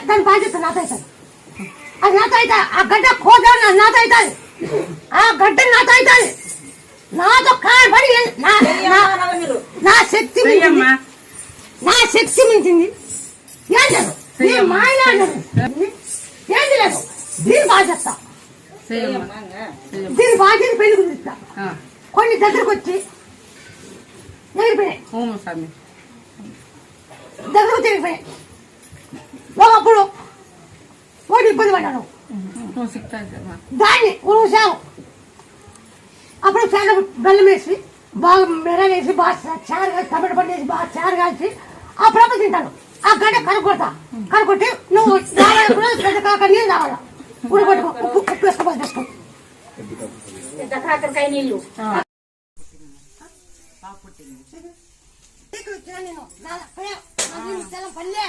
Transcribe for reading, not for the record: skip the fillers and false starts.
దాని బాధ్యత నాతో అవుతుంది. అది నాతో అవుతుంది. ఆ గడ్డ కోట నాతో అవుతుంది. ఆ గడ్డ నాతో అవుతుంది. నాతో కాయపడి నా శక్తి మించింది ఏం లేదు. ఏంది లేదు. దీని బాధ్యత పెళ్లి కుదిరిస్తా. కొన్ని దగ్గరకు వచ్చి ఎగిరిపోయినాయి. దగ్గరకు తిరిగిపోయాయి. ఒకప్పుడు ఒకటి ఇబ్బంది పడ్డాను. దాన్ని ఊసావు. అప్పుడు చాలా బెల్లం వేసి బాగా మెరవేసి బాగా చారు కాల్చి టమాటా పండు వేసి బాగా చారు కాల్చి ఆ ప్రభు తింటాను. ఆ గడ్డ కనుక్కొడతా. కనుక్కొట్టి నువ్వు పెద్ద కాక నీళ్ళు తాగాల. ఉడగొట్టుకో. ఉప్పు వేసుకో. వేసుకో కాకరకాయ నీళ్ళు పల్లె